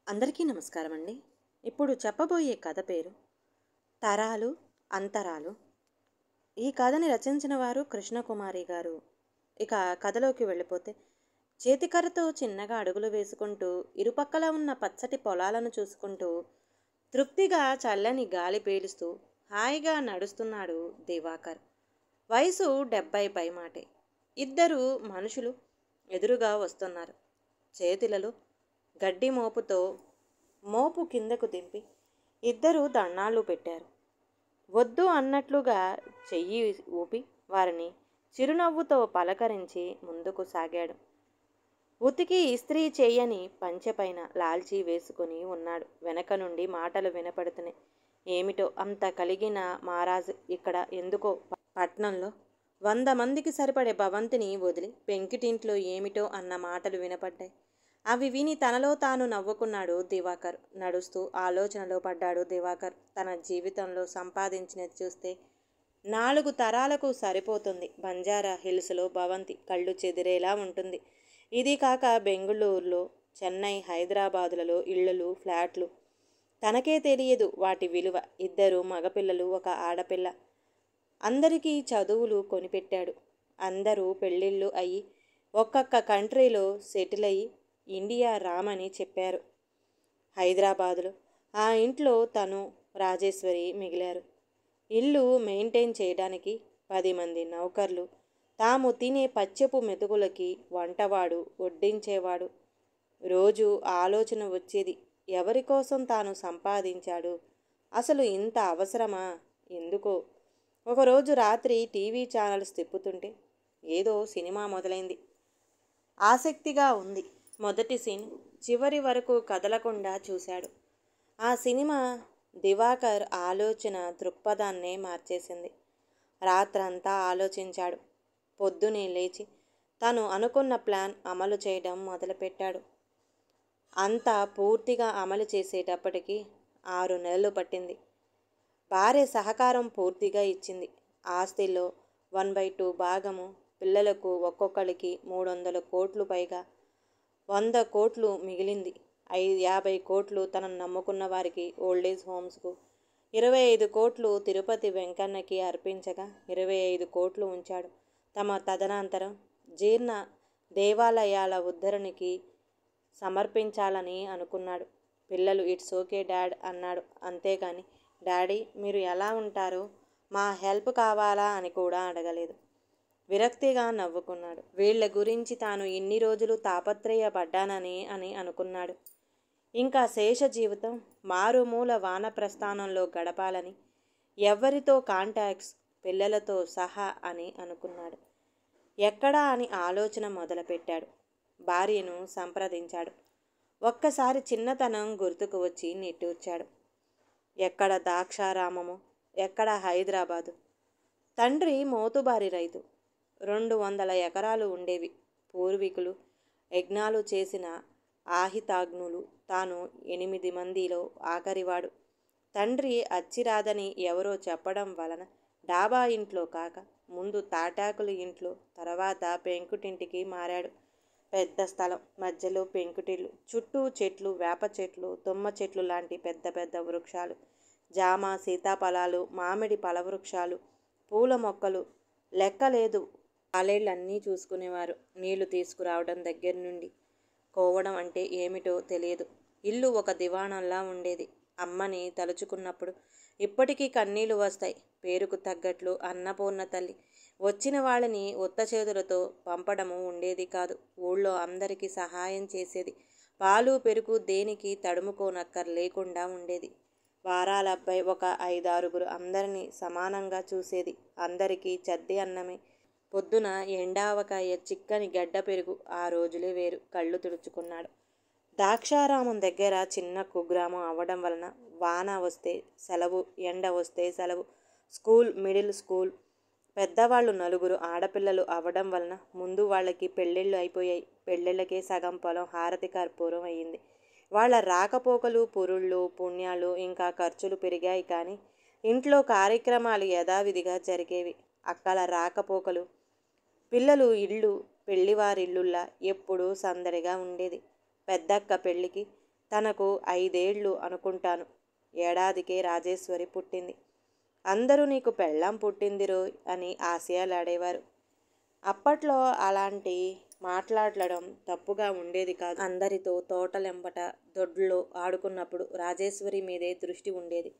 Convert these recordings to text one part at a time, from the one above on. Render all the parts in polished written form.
అందరికీ నమస్కారం అండి. ఇప్పుడు చెప్పబోయే కథ పేరు తరాలు అంతరాలు. ఈ కథని రచించిన వారు కృష్ణకుమారి గారు. ఇక కథలోకి వెళ్ళిపోతే, చేతికర్రతో చిన్నగా అడుగులు వేసుకుంటూ ఇరుపక్కల ఉన్న పచ్చటి పొలాలను చూసుకుంటూ తృప్తిగా చల్లని గాలి పీలుస్తూ హాయిగా నడుస్తున్నాడు దివాకర్. వయసు 70 పైమాటే. ఇద్దరు మనుషులు ఎదురుగా వస్తున్నారు. చేతులలో గడ్డి మోపుతో మోపు కిందకు దింపి ఇద్దరు దణ్ణాలు పెట్టారు. వద్దు అన్నట్లుగా చెయ్యి ఊపి వారిని చిరునవ్వుతో పలకరించి ముందుకు సాగాడు. ఉతికి ఇస్త్రీ చేయని పంచెపైన లాల్చీ వేసుకుని ఉన్నాడు. వెనక నుండి మాటలు వినపడుతున్నాయి. ఏమిటో అంత కలిగిన మహారాజు ఇక్కడ ఎందుకో పట్నంలో 100 మందికి సరిపడే భవంతిని వదిలి పెంకిటింట్లో ఏమిటో అన్న మాటలు వినపడ్డాయి. అవి విని తనలో తాను నవ్వుకున్నాడు దివాకర్. నడుస్తూ ఆలోచనలో పడ్డాడు దివాకర్. తన జీవితంలో సంపాదించినది చూస్తే 4 తరాలకు సరిపోతుంది. బంజారా హిల్స్లో భవంతి కళ్ళు చెదిరేలా ఉంటుంది. ఇది కాక బెంగుళూరులో, చెన్నై, హైదరాబాదులలో ఇళ్ళు, ఫ్లాట్లు. తనకే తెలియదు వాటి విలువ. 2 మగపిల్లలు, 1 ఆడపిల్ల. అందరికీ చదువులు కొనిపెట్టాడు. అందరూ పెళ్ళిళ్ళు అయ్యి ఒక్కొక్క కంట్రీలో సెటిల్ అయ్యి ఇండియా రామని చెప్పారు. హైదరాబాదులో ఆ ఇంట్లో తను, రాజేశ్వరి మిగిలారు. ఇల్లు మెయింటైన్ చేయడానికి 10 మంది నౌకర్లు. తాము తినే పచ్చపు మెతుకులకి వంటవాడు, వడ్డించేవాడు. రోజు ఆలోచన వచ్చేది, ఎవరి కోసం తాను సంపాదించాడు, అసలు ఇంత అవసరమా, ఎందుకో. ఒకరోజు రాత్రి టీవీ ఛానల్స్ తిప్పుతుంటే ఏదో సినిమా మొదలైంది. ఆసక్తిగా ఉంది. మొదటి సీన్ చివరి వరకు కదలకుండా చూశాడు. ఆ సినిమా దివాకర్ ఆలోచన దృక్పథాన్నే మార్చేసింది. రాత్రంతా ఆలోచించాడు. పొద్దునే లేచి తను అనుకున్న ప్లాన్ అమలు చేయడం మొదలుపెట్టాడు. అంతా పూర్తిగా అమలు చేసేటప్పటికి 6 నెలలు పట్టింది. భార్య సహకారం పూర్తిగా ఇచ్చింది. ఆస్తిలో 1/2 భాగము పిల్లలకు ఒక్కొక్కరికి 300 కోట్లు పైగా. 100 కోట్లు మిగిలింది. 50 కోట్లు తనను నమ్ముకున్న వారికి ఓల్డేజ్ హోమ్స్కు, 25 కోట్లు తిరుపతి వెంకన్నకి అర్పించగా 25 కోట్లు ఉంచాడు. తమ తదనంతరం జీర్ణ దేవాలయాల ఉద్ధరణకి సమర్పించాలని అనుకున్నాడు. పిల్లలు ఇట్స్ ఓకే డాడ్ అన్నాడు. అంతేగాని డాడీ మీరు ఎలా ఉంటారో, మా హెల్ప్ కావాలా అని కూడా అడగలేదు. విరక్తిగా నవ్వుకున్నాడు. వీళ్ల గురించి తాను ఇన్ని రోజులు తాపత్రయపడ్డానని అనుకున్నాడు. ఇంకా శేష జీవితం మారుమూల వానప్రస్థానంలో గడపాలని, ఎవ్వరితో కాంటాక్ట్స్ పిల్లలతో సహా అని అనుకున్నాడు. ఎక్కడా అని ఆలోచన మొదలుపెట్టాడు. భార్యను సంప్రదించాడు. ఒక్కసారి చిన్నతనం గుర్తుకు వచ్చి నిట్టూర్చాడు. ఎక్కడ ద్రాక్షారామము, ఎక్కడ హైదరాబాదు. తండ్రి మోతుబారి రైతు. 200 ఎకరాలు ఉండేవి. పూర్వీకులు యజ్ఞాలు చేసిన ఆహితాగ్నులు. తాను 8 మందిలో ఆఖరివాడు. తండ్రి అచ్చిరాదని ఎవరో చెప్పడం వలన డాబా ఇంట్లో కాక ముందు తాటాకుల ఇంట్లో, తర్వాత పెంకుటింటికి మారాడు. పెద్ద స్థలం, మధ్యలో పెంకుటిల్లు, చుట్టూ చెట్లు, వేప చెట్లు, తుమ్మ చెట్లు లాంటి పెద్ద పెద్ద వృక్షాలు, జామ, సీతాఫలాలు, మామిడి పలవృక్షాలు, పూల మొక్కలు లెక్కలేదు. పాలేళ్ళన్నీ చూసుకునేవారు. నీళ్లు తీసుకురావడం దగ్గర నుండి కోవడం అంటే ఏమిటో తెలియదు. ఇల్లు ఒక దివాణంలా ఉండేది. అమ్మని తలుచుకున్నప్పుడు ఇప్పటికీ కన్నీళ్లు వస్తాయి. పేరుకు తగ్గట్లు అన్నపూర్ణ తల్లి. వచ్చిన వాళ్ళని ఉత్త చేతులతో పంపడము ఉండేది కాదు. ఊళ్ళో అందరికీ సహాయం చేసేది. పాలు పెరుగు దేనికి తడుముకోనక్కర్ లేకుండా ఉండేది. వారాలబ్బాయి ఒక 5-6 అందరినీ సమానంగా చూసేది. అందరికీ చద్ది అన్నమే. పొద్దున ఎండావకాయ, చిక్కని గడ్డ పెరుగు. ఆ రోజులే వేరు. కళ్ళు తుడుచుకున్నాడు. ద్రాక్షారామం దగ్గర చిన్న కుగ్రామం అవ్వడం వలన వాన వస్తే సెలవు, ఎండ వస్తే సెలవు. School, middle school. పెద్దవాళ్ళు 4 ఆడపిల్లలు అవ్వడం వలన ముందు వాళ్ళకి పెళ్ళిళ్ళు అయిపోయాయి. పెళ్ళిళ్ళకే సగం పొలం హారతి కర్పూరం అయ్యింది. వాళ్ళ రాకపోకలు, పురుళ్ళు, పుణ్యాలు, ఇంకా ఖర్చులు పెరిగాయి. కానీ ఇంట్లో కార్యక్రమాలు యథావిధిగా జరిగేవి. అక్కల రాకపోకలు, పిల్లలు ఇళ్ళు పెళ్లివారిల్లుల్లా ఎప్పుడూ సందడిగా ఉండేది. పెద్దక్క పెళ్ళికి తనకు 5 ఏళ్ళు అనుకుంటాను. ఏడాదికే రాజేశ్వరి పుట్టింది. అందరూ నీకు పెళ్ళాం పుట్టిందిరోయ్ అని ఆశయాలాడేవారు. అప్పట్లో అలాంటి మాట్లాడడం తప్పుగా ఉండేది కాదు. అందరితో తోటలెంబట దొడ్లో ఆడుకున్నప్పుడు రాజేశ్వరి మీదే దృష్టి ఉండేది.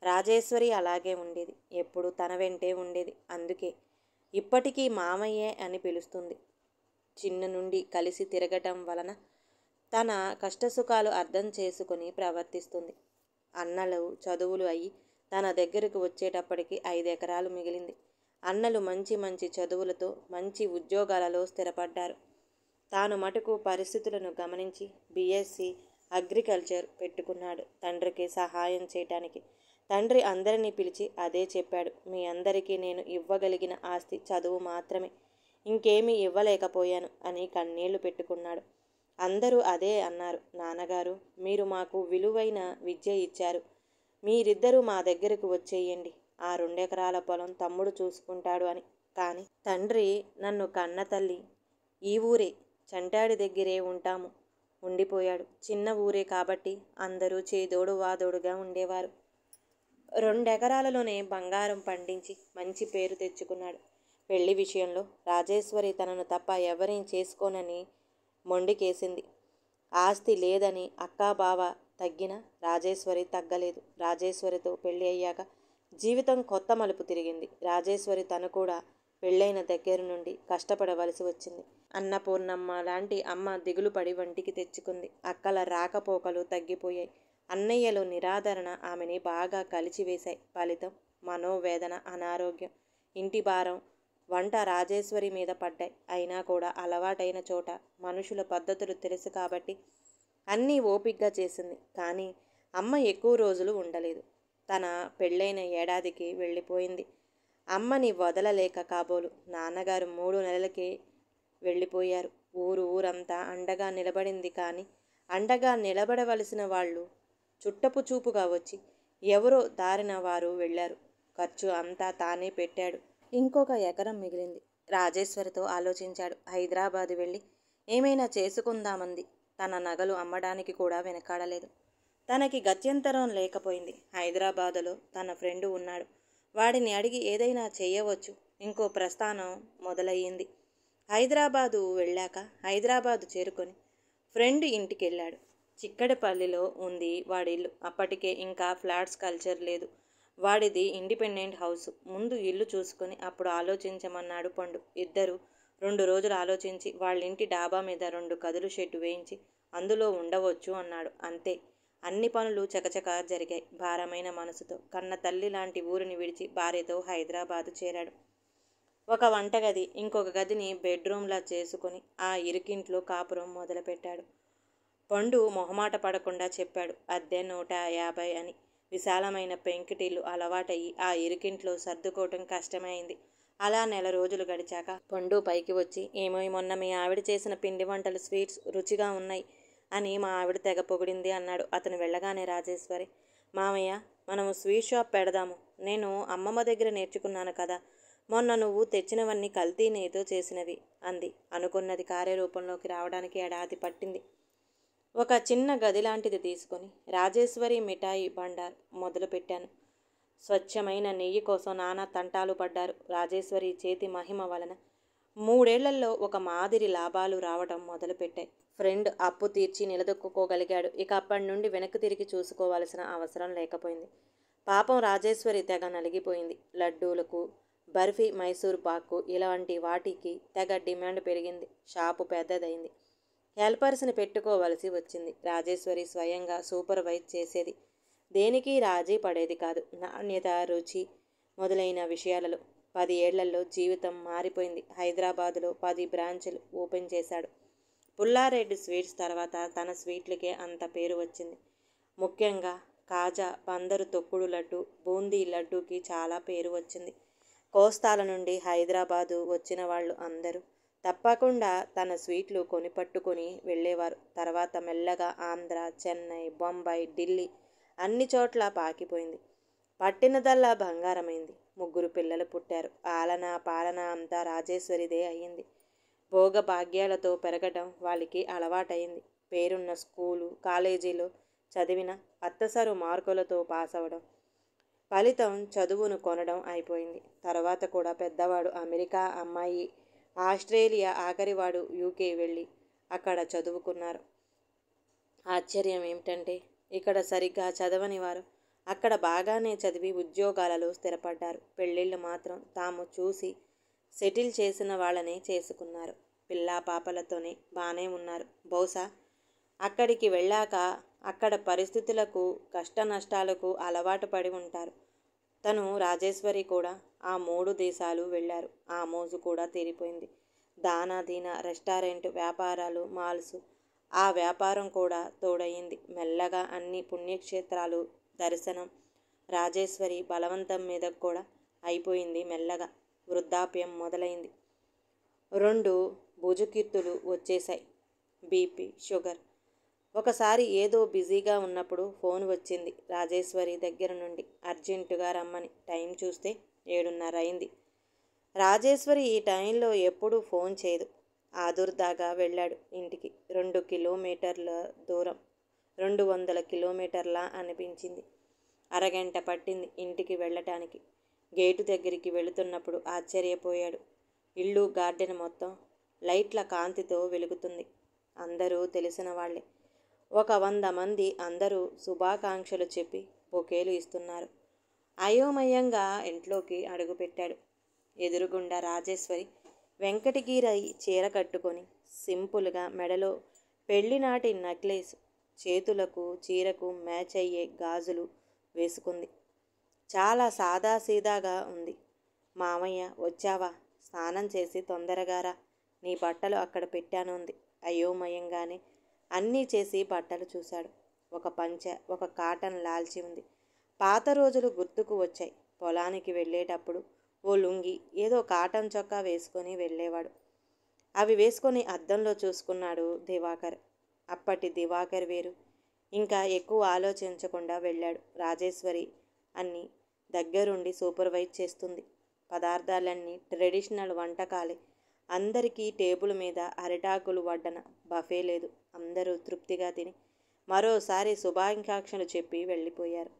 రాజేశ్వరి అలాగే ఉండేది. ఎప్పుడు తన వెంటే ఉండేది. అందుకే ఇప్పటికీ మామయ్యే అని పిలుస్తుంది. చిన్న నుండి కలిసి తిరగటం వలన తన కష్టసుఖాలు అర్థం చేసుకుని ప్రవర్తిస్తుంది. అన్నలు చదువులు అయ్యి తన దగ్గరకు వచ్చేటప్పటికి 5 ఎకరాలు మిగిలింది. అన్నలు మంచి మంచి చదువులతో మంచి ఉద్యోగాలలో స్థిరపడ్డారు. తాను మటుకు పరిస్థితులను గమనించి బీఎస్సీ అగ్రికల్చర్ పెట్టుకున్నాడు తండ్రికి సహాయం చేయటానికి. తండ్రి అందరినీ పిలిచి అదే చెప్పాడు. మీ అందరికీ నేను ఇవ్వగలిగిన ఆస్తి చదువు మాత్రమే, ఇంకేమీ ఇవ్వలేకపోయాను అని కన్నీళ్లు పెట్టుకున్నాడు. అందరూ అదే అన్నారు. నాన్నగారు, మీరు మాకు విలువైన విద్య ఇచ్చారు. మీరిద్దరూ మా దగ్గరకు వచ్చేయండి. ఆ 2 ఎకరాల పొలం తమ్ముడు చూసుకుంటాడు అని. కానీ తండ్రి, నన్ను కన్న తల్లి ఈ ఊరే, చంటాడి దగ్గరే ఉంటాము ఉండిపోయాడు. చిన్న ఊరే కాబట్టి అందరూ చేదోడు వాదోడుగా ఉండేవారు. 2 ఎకరాలలోనే బంగారం పండించి మంచి పేరు తెచ్చుకున్నాడు. పెళ్లి విషయంలో రాజేశ్వరి తనను తప్ప ఎవరేం చేసుకోనని మొండికేసింది. ఆస్తి లేదని అక్కా బావ తగ్గినా రాజేశ్వరి తగ్గలేదు. రాజేశ్వరితో పెళ్లి అయ్యాక జీవితం కొత్త మలుపు తిరిగింది. రాజేశ్వరి తను కూడా పెళ్ళైన దగ్గర నుండి కష్టపడవలసి వచ్చింది. అన్నపూర్ణమ్మ లాంటి అమ్మ దిగులు పడి వంటికి తెచ్చుకుంది. అక్కల రాకపోకలు తగ్గిపోయాయి. అన్నయ్యలు నిరాదరణ ఆమెని బాగా కలిచివేశాయి. ఫలితం మనోవేదన, అనారోగ్యం, ఇంటి భారం, వంట రాజేశ్వరి మీద పడ్డాయి. అయినా కూడా అలవాటైన చోట మనుషుల పద్ధతులు తెలుసు కాబట్టి అన్నీ ఓపిగ్గా చేసింది. కానీ అమ్మ ఎక్కువ రోజులు ఉండలేదు. తన పెళ్ళైన ఏడాదికి వెళ్ళిపోయింది. అమ్మని వదలలేక కాబోలు నాన్నగారు 3 నెలలకే వెళ్ళిపోయారు. ఊరంతా అండగా నిలబడింది. కానీ అండగా నిలబడవలసిన వాళ్ళు చుట్టపు చూపుగా వచ్చి ఎవరో దారిన వారు వెళ్ళారు. ఖర్చు అంతా తానే పెట్టాడు. ఇంకొక ఎకరం మిగిలింది. రాజేశ్వరితో ఆలోచించాడు. హైదరాబాదు వెళ్ళి ఏమైనా చేసుకుందామంది. తన నగలు అమ్మడానికి కూడా వెనకాడలేదు. తనకి గత్యంతరం లేకపోయింది. హైదరాబాదులో తన ఫ్రెండు ఉన్నాడు. వాడిని అడిగి ఏదైనా చేయవచ్చు. ఇంకో ప్రస్థానం మొదలయ్యింది. హైదరాబాదు వెళ్ళాక హైదరాబాదు చేరుకొని ఫ్రెండ్ ఇంటికెళ్ళాడు. చిక్కడపల్లిలో ఉంది వాడిల్లు. అప్పటికే ఇంకా ఫ్లాట్స్ కల్చర్ లేదు. వాడిది ఇండిపెండెంట్ హౌస్. ముందు ఇల్లు చూసుకొని అప్పుడు ఆలోచించమన్నాడు పండు. ఇద్దరు 2 రోజులు ఆలోచించి వాళ్ళింటి డాబా మీద 2 గదులు షెడ్డు వేయించి అందులో ఉండవచ్చు అన్నాడు. అంతే. అన్ని పనులు చకచక జరిగాయి. భారమైన మనసుతో కన్న తల్లి లాంటి ఊరిని విడిచి భార్యతో హైదరాబాదు చేరాడు. ఒక వంటగది, ఇంకొక గదిని బెడ్రూమ్లా చేసుకుని ఆ ఇరుకింట్లో కాపురం మొదలుపెట్టాడు. పండు మొహమాట పడకుండా చెప్పాడు. అద్దె 150 అని. విశాలమైన పెంకిటిల్లు అలవాటయ్యి ఆ ఇరుకింట్లో సర్దుకోవటం కష్టమైంది. అలా 1 నెల రోజులు గడిచాక పండు పైకి వచ్చి, ఏమో మొన్న మీ ఆవిడ చేసిన పిండి వంటలు, స్వీట్స్ రుచిగా ఉన్నాయి అని మా ఆవిడ తెగ పొగిడింది అన్నాడు. అతను వెళ్ళగానే రాజేశ్వరి, మామయ్య, మనము స్వీట్ షాప్ పెడదాము. నేను అమ్మమ్మ దగ్గర నేర్చుకున్నాను కదా. మొన్న నువ్వు తెచ్చినవన్నీ కల్తీ నెయ్యితో చేసినవి అంది. అనుకున్నది కార్యరూపంలోకి రావడానికి ఏడాది పట్టింది. ఒక చిన్న గది లాంటిది తీసుకొని రాజేశ్వరి మిఠాయి బండార్ మొదలుపెట్టాను. స్వచ్ఛమైన నెయ్యి కోసం నానా తంటాలు పడ్డారు. రాజేశ్వరి చేతి మహిమ వలన 3 ఏళ్లలో ఒక మాదిరి లాభాలు రావటం మొదలుపెట్టాయి. ఫ్రెండ్ అప్పు తీర్చి నిలదొక్కుకోగలిగాడు. ఇక అప్పటి నుండి వెనక్కి తిరిగి చూసుకోవాల్సిన అవసరం లేకపోయింది. పాపం రాజేశ్వరి తెగ నలిగిపోయింది. లడ్డూలకు, బర్ఫీ, మైసూర్ పాకు ఇలాంటి వాటికి తెగ డిమాండ్ పెరిగింది. షాపు పెద్దదైంది. హెల్పర్స్ని పెట్టుకోవలసి వచ్చింది. రాజేశ్వరి స్వయంగా సూపర్వైజ్ చేసేది. దేనికి రాజీ పడేది కాదు. నాణ్యత, రుచి మొదలైన విషయాలలో. 10 ఏళ్లలో జీవితం మారిపోయింది. హైదరాబాదులో 10 బ్రాంచులు ఓపెన్ చేశాడు. పుల్లారెడ్డి స్వీట్స్ తర్వాత తన స్వీట్లకే అంత పేరు వచ్చింది. ముఖ్యంగా కాజా, బందరు తొక్కుడు లడ్డు, బూందీ లడ్డూకి చాలా పేరు వచ్చింది. కోస్తాల నుండి హైదరాబాదు వచ్చిన వాళ్ళు అందరూ తప్పకుండా తన స్వీట్లు కొనిపట్టుకొని వెళ్ళేవారు. తర్వాత మెల్లగా ఆంధ్ర, చెన్నై, బొంబాయి, ఢిల్లీ అన్ని చోట్ల పాకిపోయింది. పట్టినదల్లా బంగారమైంది. 3 పిల్లలు పుట్టారు. ఆలన పాలన అంతా రాజేశ్వరిదే అయ్యింది. భోగభాగ్యాలతో పెరగటం వాళ్ళకి అలవాటైంది. పేరున్న స్కూలు కాలేజీలో చదివిన అత్తసరు మార్కులతో పాస్ అవ్వడం, ఫలితం చదువును కొనడం అయిపోయింది. తర్వాత కూడా పెద్దవాడు అమెరికా, అమ్మాయి ఆస్ట్రేలియా, ఆఖరివాడు యూకే వెళ్ళి అక్కడ చదువుకున్నారు. ఆశ్చర్యం ఏమిటంటే ఇక్కడ సరిగ్గా చదవని వారు అక్కడ బాగానే చదివి ఉద్యోగాలలో స్థిరపడ్డారు. పెళ్ళిళ్ళు మాత్రం తాము చూసి సెటిల్ చేసిన వాళ్ళనే చేసుకున్నారు. పిల్లా పాపలతోనే బాగానే ఉన్నారు. బహుశా అక్కడికి వెళ్ళాక అక్కడ పరిస్థితులకు కష్ట నష్టాలకు అలవాటు పడి ఉంటారు. తను రాజేశ్వరి కూడా ఆ 3 దేశాలు వెళ్ళారు. ఆ మోజు కూడా తీరిపోయింది. దానా దీనా రెస్టారెంట్ వ్యాపారాలు, మాల్స్, ఆ వ్యాపారం కూడా తోడయింది. మెల్లగా అన్ని పుణ్యక్షేత్రాలు దర్శనం రాజేశ్వరి బలవంతం మీద కూడా అయిపోయింది. మెల్లగా వృద్ధాప్యం మొదలైంది. 2 భుజకీర్తులు వచ్చేశాయి. BP, sugar. ఒకసారి ఏదో బిజీగా ఉన్నప్పుడు ఫోన్ వచ్చింది రాజేశ్వరి దగ్గర నుండి. అర్జెంటుగా రమ్మని. టైం చూస్తే 7:30 అయింది. రాజేశ్వరి ఈ టైంలో ఎప్పుడూ ఫోన్ చేయదు. ఆదుర్దాగా వెళ్ళాడు ఇంటికి. 2 కిలోమీటర్ల దూరం, 200 కిలోమీటర్లా అనిపించింది. అరగంట పట్టింది ఇంటికి వెళ్ళటానికి. గేటు దగ్గరికి వెళుతున్నప్పుడు ఆశ్చర్యపోయాడు. ఇల్లు, గార్డెన్ మొత్తం లైట్ల కాంతితో వెలుగుతుంది. అందరూ తెలిసిన వాళ్ళే. 100 మంది. అందరూ శుభాకాంక్షలు చెప్పి బొకేలు ఇస్తున్నారు. అయోమయంగా ఇంట్లోకి అడుగుపెట్టాడు. ఎదురుగుండా రాజేశ్వరి వెంకటగిరి చీర కట్టుకొని సింపుల్గా మెడలో పెళ్లినాటి నెక్లెస్, చేతులకు చీరకు మ్యాచ్ అయ్యే గాజులు వేసుకుంది. చాలా సాదాసీదాగా ఉంది. మామయ్య వచ్చావా? స్నానం చేసి తొందరగా రా, నీ బట్టలు అక్కడ పెట్టాను అంది. అయోమయంగానే అన్నీ చేసి బట్టలు చూశాడు. ఒక పంచె, ఒక కాటన్ లాల్చి ఉంది. పాత రోజులు గుర్తుకు వచ్చాయి. పొలానికి వెళ్ళేటప్పుడు ఓ లుంగి, ఏదో కాటన్ చొక్కా వేసుకొని వెళ్ళేవాడు. అవి వేసుకొని అద్దంలో చూసుకున్నాడు దివాకర్. అప్పటి దివాకర్ వేరు. ఇంకా ఎక్కువ ఆలోచించకుండా వెళ్ళాడు. రాజేశ్వరి అన్నీ దగ్గరుండి సూపర్వైజ్ చేస్తుంది. పదార్థాలన్నీ ట్రెడిషనల్ వంటకాలే. అందరికీ టేబుల్ మీద అరిటాకులు వడ్డన. బఫే లేదు. అందరూ తృప్తిగా తిని మరోసారి శుభాకాంక్షలు చెప్పి వెళ్ళిపోయారు.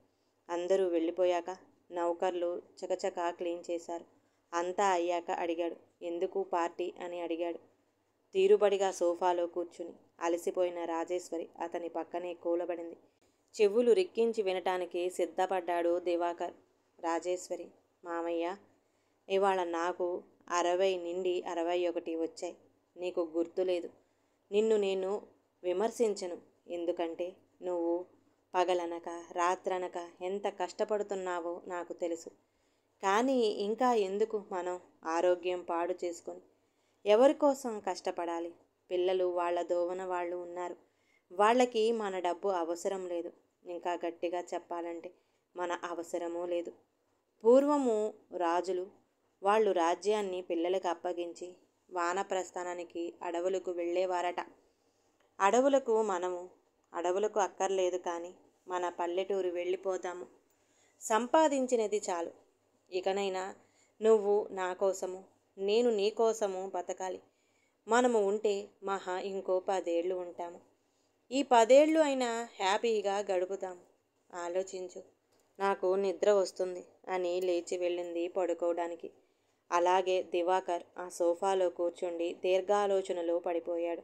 అందరూ వెళ్ళిపోయాక నౌకర్లు చకచకా క్లీన్ చేశారు. అంతా అయ్యాక అడిగాడు, ఎందుకు పార్టీ అని అడిగాడు. తీరుబడిగా సోఫాలో కూర్చుని అలసిపోయిన రాజేశ్వరి అతని పక్కనే కూలబడింది. చెవులు రిక్కించి వినటానికి సిద్ధపడ్డాడు దివాకర్. రాజేశ్వరి, మామయ్య, ఇవాళ నాకు 60 నుండి 61 వచ్చాయి. నీకు గుర్తులేదు. నిన్ను నేను విమర్శించను. ఎందుకంటే నువ్వు పగలనక రాత్రనక ఎంత కష్టపడుతున్నావో నాకు తెలుసు. కానీ ఇంకా ఎందుకు మనం ఆరోగ్యం పాడు చేసుకొని ఎవరి కోసం కష్టపడాలి? పిల్లలు వాళ్ళ దోవన వాళ్ళు ఉన్నారు. వాళ్ళకి మన డబ్బు అవసరం లేదు. ఇంకా గట్టిగా చెప్పాలంటే మన అవసరమూ లేదు. పూర్వము రాజులు వాళ్ళు రాజ్యాన్ని పిల్లలకు అప్పగించి వానప్రస్థానానికి అడవులకు వెళ్ళేవారట. అడవులకు అక్కర్లేదు, కానీ మన పల్లెటూరు వెళ్ళిపోతాము. సంపాదించినది చాలు. ఇకనైనా నువ్వు నా కోసము, నేను నీ కోసము బతకాలి. మనము ఉంటే మహా ఇంకో 10 ఏళ్ళు ఉంటాము. ఈ 10 ఏళ్ళు అయినా హ్యాపీగా గడుపుతాము. ఆలోచించు. నాకు నిద్ర వస్తుంది అని లేచి వెళ్ళింది పడుకోవడానికి. అలాగే దివాకర్ ఆ సోఫాలో కూర్చుండి దీర్ఘాలోచనలో పడిపోయాడు.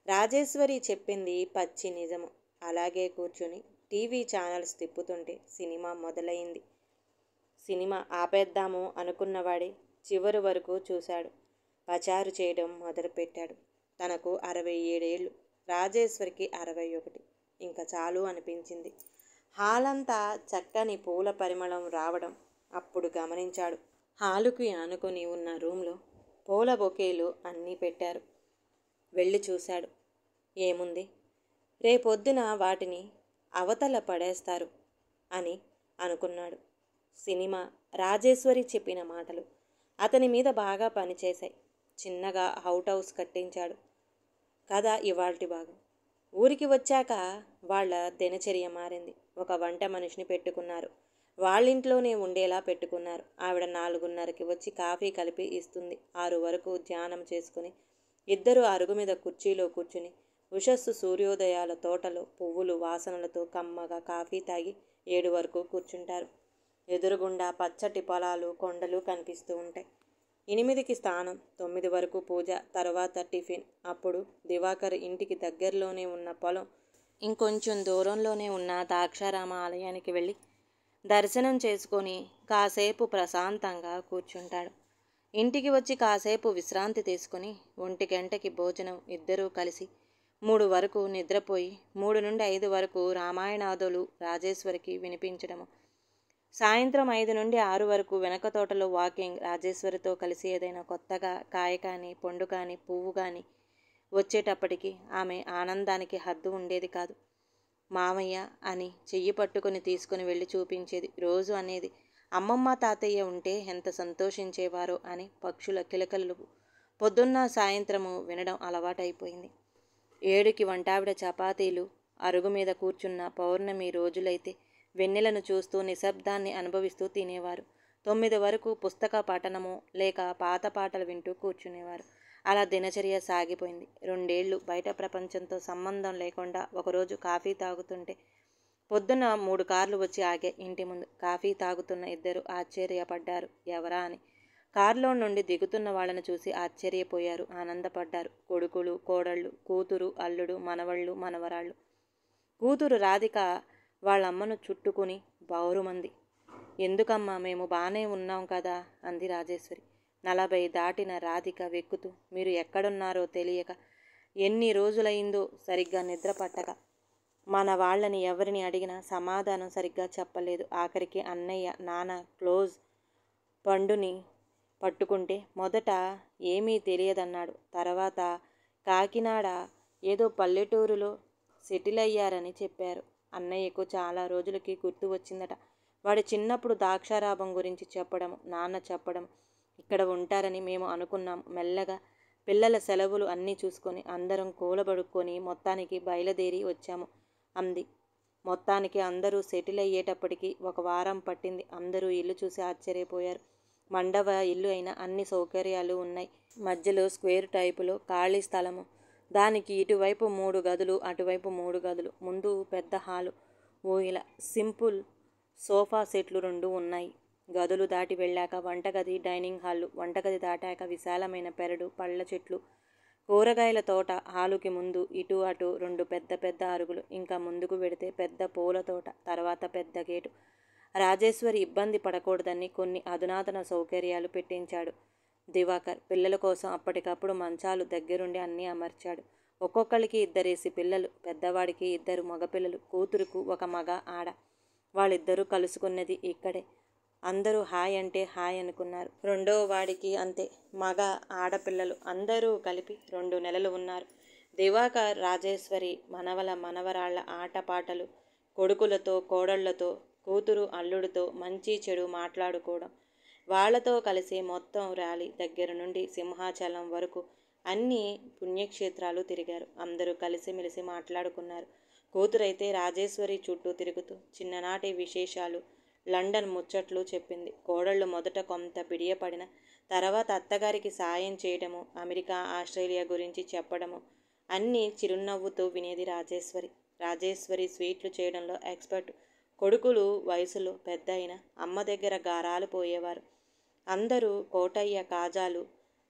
రాజేశ్వరి చెప్పింది పచ్చి నిజము. అలాగే కూర్చుని టీవీ ఛానల్స్ తిప్పుతుంటే సినిమా మొదలైంది. సినిమా ఆపేద్దాము అనుకున్నవాడే చివరి వరకు చూశాడు. పచారు చేయడం మొదలుపెట్టాడు. తనకు 67 ఏళ్ళు, రాజేశ్వరికి 61. ఇంకా చాలు అనిపించింది. హాలంతా చక్కని పూల పరిమళం రావడం అప్పుడు గమనించాడు. హాలుకి ఆనుకొని ఉన్న రూమ్లో పూల బొకేలు అన్నీ పెట్టారు. వెళ్ళి చూశాడు. ఏముంది, రేపొద్దున వాటిని అవతల పడేస్తారు అని అనుకున్నాడు. సినిమా, రాజేశ్వరి చెప్పిన మాటలు అతని మీద బాగా పనిచేశాయి. చిన్నగా అవుట్ హౌస్ కట్టించాడు. కథ ఇవాల్టి భాగం. ఊరికి వచ్చాక వాళ్ళ దినచర్య మారింది. ఒక వంట మనిషిని పెట్టుకున్నారు. వాళ్ళింట్లోనే ఉండేలా పెట్టుకున్నారు. ఆవిడ 4:30కి వచ్చి కాఫీ కలిపి ఇస్తుంది. 6 వరకు ధ్యానం చేసుకుని ఇద్దరు అరుగు మీద కుర్చీలో కూర్చుని ఉషస్సు సూర్యోదయాల తోటలో పువ్వులు వాసనలతో కమ్మగా కాఫీ తాగి 7 వరకు కూర్చుంటారు. ఎదురుగుండా పచ్చటి పొలాలు కొండలు కనిపిస్తూ ఉంటాయి. 8కి స్నానం, 9 వరకు పూజ, తర్వాత టిఫిన్. అప్పుడు దివాకర్ ఇంటికి దగ్గరలోనే ఉన్న పొలం, ఇంకొంచెం దూరంలోనే ఉన్న ద్రాక్షారామ ఆలయానికి వెళ్ళి దర్శనం చేసుకొని కాసేపు ప్రశాంతంగా కూర్చుంటాడు. ఇంటికి వచ్చి కాసేపు విశ్రాంతి తీసుకొని 1 గంటకి భోజనం. ఇద్దరూ కలిసి 3 వరకు నిద్రపోయి 3 నుండి 5 వరకు రామాయణాదులు రాజేశ్వరికి వినిపించడము. సాయంత్రం 5 నుండి 6 వరకు వెనక తోటలో వాకింగ్. రాజేశ్వరితో కలిసి ఏదైనా కొత్తగా కాయ కానీ పండు కానీ పువ్వు కానీ వచ్చేటప్పటికి ఆమె ఆనందానికి హద్దు ఉండేది కాదు. మామయ్య అని చెయ్యి పట్టుకుని తీసుకుని వెళ్ళి చూపించేది. రోజు అనేది అమ్మమ్మ తాతయ్య ఉంటే ఎంత సంతోషించేవారో అని. పక్షుల కిలకలు పొద్దున్న సాయంత్రము వినడం అలవాటైపోయింది. 7కి వంటావిడ చపాతీలు. అరుగు మీద కూర్చున్న పౌర్ణమి రోజులైతే వెన్నెలను చూస్తూ నిశ్శబ్దాన్ని అనుభవిస్తూ తినేవారు. 9 వరకు పుస్తక పఠనమో లేక పాత పాటలు వింటూ కూర్చునేవారు. అలా దినచర్య సాగిపోయింది. 2 ఏళ్ళు బయట ప్రపంచంతో సంబంధం లేకుండా ఒకరోజు కాఫీ తాగుతుంటే పొద్దున 3 కార్లు వచ్చి ఆగే ఇంటి ముందు. కాఫీ తాగుతున్న ఇద్దరు ఆశ్చర్యపడ్డారు. ఎవరా అని. కారులో నుండి దిగుతున్న వాళ్ళను చూసి ఆశ్చర్యపోయారు, ఆనందపడ్డారు. కొడుకులు, కోడళ్ళు, కూతురు, అల్లుడు, మనవళ్ళు, మనవరాళ్ళు. కూతురు రాధిక వాళ్ళమ్మను చుట్టుకుని బౌరుమంది. ఎందుకమ్మా, మేము బాగానే ఉన్నాం కదా అంది రాజేశ్వరి. 40 దాటిన రాధిక వెక్కుతూ, మీరు ఎక్కడున్నారో తెలియక, ఎన్ని రోజులైందో సరిగ్గా నిద్ర పట్టక, మన వాళ్ళని ఎవరిని అడిగినా సమాధానం సరిగ్గా చెప్పలేదు. ఆఖరికి అన్నయ్య నాన్న క్లోజ్ పండుని పట్టుకుంటే మొదట ఏమీ తెలియదన్నాడు. తర్వాత కాకినాడ ఏదో పల్లెటూరులో సెటిల్ అయ్యారని చెప్పారు. అన్నయ్యకు చాలా రోజులకి గుర్తు వచ్చిందట. వాడి చిన్నప్పుడు ద్రాక్షారామం గురించి చెప్పడం, నాన్న చెప్పడం. ఇక్కడ ఉంటారని మేము అనుకున్నాం. మెల్లగా పిల్లల సెలవులు అన్నీ చూసుకొని అందరం కూలబడుకొని మొత్తానికి బయలుదేరి వచ్చాము అంది. మొత్తానికి అందరూ సెటిల్ అయ్యేటప్పటికి 1 వారం పట్టింది. అందరూ ఇల్లు చూసి ఆశ్చర్యపోయారు. మండవ ఇల్లు అయినా అన్ని సౌకర్యాలు ఉన్నాయి. మధ్యలో స్క్వేర్ టైపులో ఖాళీ స్థలము. దానికి ఇటువైపు 3 గదులు, అటువైపు 3 గదులు. ముందు పెద్ద హాలు, ఊయల, సింపుల్ సోఫా సెట్లు 2 ఉన్నాయి. గదులు దాటి వెళ్ళాక వంటగది, డైనింగ్ హాలు. వంటగది దాటాక విశాలమైన పెరడు, పళ్ళ చెట్లు, కూరగాయల తోట. హాలుకి ముందు ఇటు అటు 2 పెద్ద పెద్ద అరుగులు. ఇంకా ముందుకు వెడితే పెద్ద పూల తోట. తర్వాత పెద్ద గేటు. రాజేశ్వరి ఇబ్బంది పడకూడదని కొన్ని అధునాతన సౌకర్యాలు పెట్టించాడు దివాకర్. పిల్లల కోసం అప్పటికప్పుడు మంచాలు దగ్గరుండి అన్నీ అమర్చాడు. ఒక్కొక్కరికి 2 పిల్లలు. పెద్దవాడికి 2 మగపిల్లలు, కూతురుకు 1 మగ ఆడ. వాళ్ళిద్దరూ కలుసుకున్నది ఇక్కడే. అందరూ హాయ్ అంటే హాయ్ అనుకున్నారు. 2వ వాడికి అంతే, మగ ఆడపిల్లలు. అందరూ కలిపి 2 నెలలు ఉన్నారు. దివాకర్ రాజేశ్వరి మనవల మనవరాళ్ల ఆటపాటలు, కొడుకులతో కోడళ్లతో, కూతురు అల్లుడితో మంచి చెడు మాట్లాడుకోవడం. వాళ్లతో కలిసి మొత్తం ర్యాలీ దగ్గర నుండి సింహాచలం వరకు అన్ని పుణ్యక్షేత్రాలు తిరిగారు. అందరూ కలిసిమెలిసి మాట్లాడుకున్నారు. కూతురైతే రాజేశ్వరి చుట్టూ తిరుగుతూ చిన్ననాటి విశేషాలు, లండన్ ముచ్చట్లు చెప్పింది. కోడళ్ళు మొదట కొంత బిడియపడిన తర్వాత అత్తగారికి సాయం చేయడము, అమెరికా ఆస్ట్రేలియా గురించి చెప్పడము అన్నీ చిరునవ్వుతో వినేది రాజేశ్వరి. రాజేశ్వరి స్వీట్లు చేయడంలో ఎక్స్పర్ట్. కొడుకులు వయసులో పెద్ద అయిన అమ్మ దగ్గర గారాలు పోయేవారు. అందరూ కోటయ్య కాజాలు,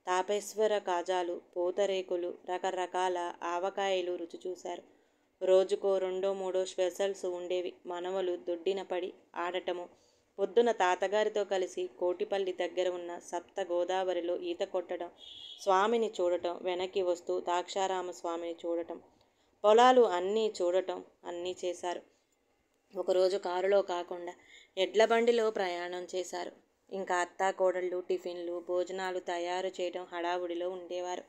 తాపేశ్వర కాజాలు, పూతరేకులు, రకరకాల ఆవకాయలు రుచి చూశారు. రోజుకో 2-3 స్పెషల్స్ ఉండేవి. మనవలు దొడ్డిన పడి ఆడటము, పొద్దున తాతగారితో కలిసి కోటిపల్లి దగ్గర ఉన్న సప్త గోదావరిలో ఈత కొట్టడం, స్వామిని చూడటం, వెనక్కి వస్తూ ద్రాక్షారామ స్వామిని చూడటం, పొలాలు అన్నీ చూడటం అన్నీ చేశారు. ఒకరోజు కారులో కాకుండా ఎడ్ల బండిలో ప్రయాణం చేశారు. ఇంకా అత్తా కోడళ్ళు టిఫిన్లు, భోజనాలు తయారు చేయడం హడావుడిలో ఉండేవారు.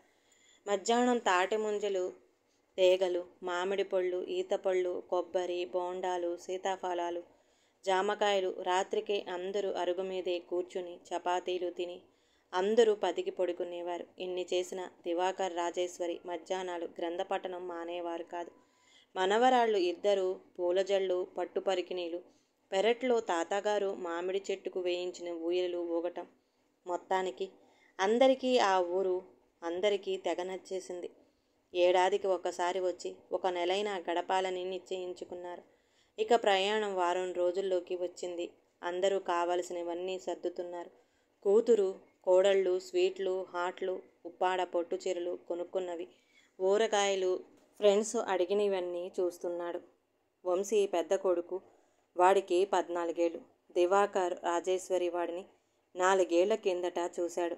మధ్యాహ్నం తాటి ముంజలు, తేగలు, మామిడి పళ్ళు, ఈతపళ్ళు, కొబ్బరి బోండాలు, సీతాఫలాలు, జామకాయలు. రాత్రికి అందరూ అరుగు మీదే కూర్చుని చపాతీలు తిని అందరూ పదికి పడుకునేవారు. ఇన్ని చేసిన దివాకర్ రాజేశ్వరి మధ్యాహ్నాలు గ్రంథపఠనం మానేవారు కాదు. మనవరాళ్ళు 2 పూలజళ్ళు, పట్టు పరికిణీలు, పెరట్లో తాతగారు మామిడి చెట్టుకు వేయించిన ఊయలు ఊగటం. మొత్తానికి అందరికీ ఆ ఊరు అందరికీ తెగ నచ్చేసింది. ఏడాదికి ఒక్కసారి వచ్చి 1 నెలైనా గడపాలని నిశ్చయించుకున్నారు. ఇక ప్రయాణం వారం రోజుల్లోకి వచ్చింది. అందరూ కావలసినవన్నీ సర్దుతున్నారు. కూతురు, కోడళ్ళు స్వీట్లు, హాట్లు, ఉప్పాడ పొట్టు చీరలు కొనుక్కున్నవి, ఊరగాయలు, ఫ్రెండ్స్ అడిగినవన్నీ చూస్తున్నాడు. వంశీ పెద్ద కొడుకు, వాడికి 14 ఏళ్ళు. దివాకర్, రాజేశ్వరి వాడిని 4 ఏళ్ల కిందట చూశాడు.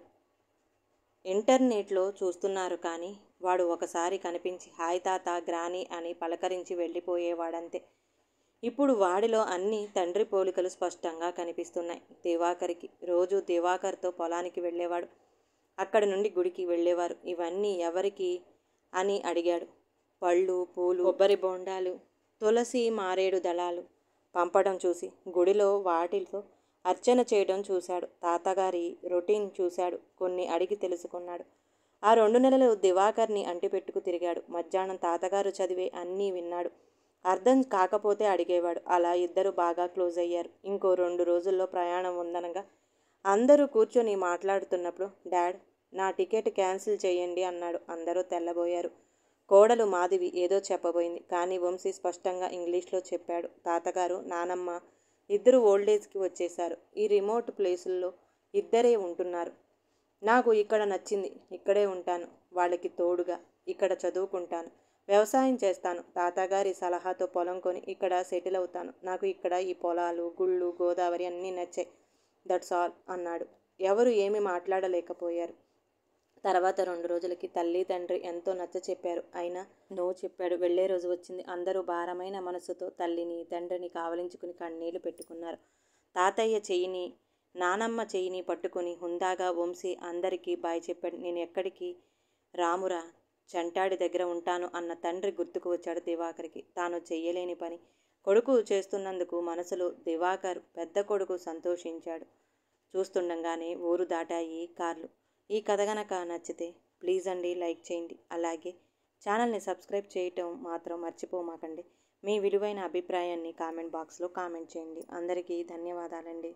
ఇంటర్నెట్లో చూస్తున్నారు కానీ వాడు ఒకసారి కనిపించి హాయ్ తాత, గ్రానీ అని పలకరించి వెళ్ళిపోయేవాడంతే. ఇప్పుడు వాడిలో అన్ని తండ్రి పోలికలు స్పష్టంగా కనిపిస్తున్నాయి దివాకర్కి. రోజు దివాకర్తో పొలానికి వెళ్ళేవాడు. అక్కడి నుండి గుడికి వెళ్ళేవారు. ఇవన్నీ ఎవరికి అని అడిగాడు. పళ్ళు, పూలు, కొబ్బరి బొండాలు, తులసి, మారేడు దళాలు పంపడం చూసి గుడిలో వాటితో అర్చన చేయడం చూశాడు. తాతగారి రొటీన్ చూశాడు. కొన్ని అడిగి తెలుసుకున్నాడు. ఆ 2 నెలలు దివాకర్ని అంటిపెట్టుకు తిరిగాడు. మధ్యాహ్నం తాతగారు చదివే అన్నీ విన్నాడు. అర్థం కాకపోతే అడిగేవాడు. అలా ఇద్దరు బాగా క్లోజ్ అయ్యారు. ఇంకో 2 రోజుల్లో ప్రయాణం ఉందనగా అందరూ కూర్చొని మాట్లాడుతున్నప్పుడు డాడ్, నా టికెట్ క్యాన్సిల్ చేయండి అన్నాడు. అందరూ తెల్లబోయారు. కోడలు మాధవి ఏదో చెప్పబోయింది. కానీ వంశీ స్పష్టంగా ఇంగ్లీష్లో చెప్పాడు. తాతగారు, నానమ్మ ఇద్దరు ఓల్డేజ్కి వచ్చేశారు. ఈ రిమోట్ ప్లేసుల్లో ఇద్దరే ఉంటున్నారు. నాకు ఇక్కడ నచ్చింది. ఇక్కడే ఉంటాను. వాళ్ళకి తోడుగా ఇక్కడ చదువుకుంటాను, వ్యవసాయం చేస్తాను. తాతగారి సలహాతో పొలం కొని ఇక్కడ సెటిల్ అవుతాను. నాకు ఇక్కడ ఈ పొలాలు, గుళ్ళు, గోదావరి అన్నీ నచ్చాయి. దట్స్ ఆల్ అన్నాడు. ఎవరు ఏమీ మాట్లాడలేకపోయారు. తర్వాత 2 రోజులకి తల్లి తండ్రి ఎంతో నచ్చ చెప్పారు. అయినా నో చెప్పాడు. వెళ్ళే రోజు వచ్చింది. అందరూ భారమైన మనసుతో తల్లిని తండ్రిని కావలించుకుని కన్నీళ్లు పెట్టుకున్నారు. తాతయ్య చెయ్యిని, నానమ్మ చెయ్యిని పట్టుకుని హుందాగా వంశీ అందరికీ బాయ్ చెప్పాడు. నేను ఎక్కడికి రామురా, చంటాడి దగ్గర ఉంటాను అన్న తండ్రి గుర్తుకు వచ్చాడు దివాకర్కి. తాను చెయ్యలేని పని కొడుకు చేస్తున్నందుకు మనసులో దివాకర్ పెద్ద కొడుకు సంతోషించాడు. చూస్తుండగానే ఊరు దాటాయి కార్లు. ఈ కథ గనక నచ్చితే ప్లీజ్ అండి లైక్ చేయండి. అలాగే ఛానల్ని సబ్స్క్రైబ్ చేయటం మాత్రం మర్చిపోమాకండి. మీ విలువైన అభిప్రాయాన్ని కామెంట్ బాక్స్లో కామెంట్ చేయండి. అందరికీ ధన్యవాదాలండి.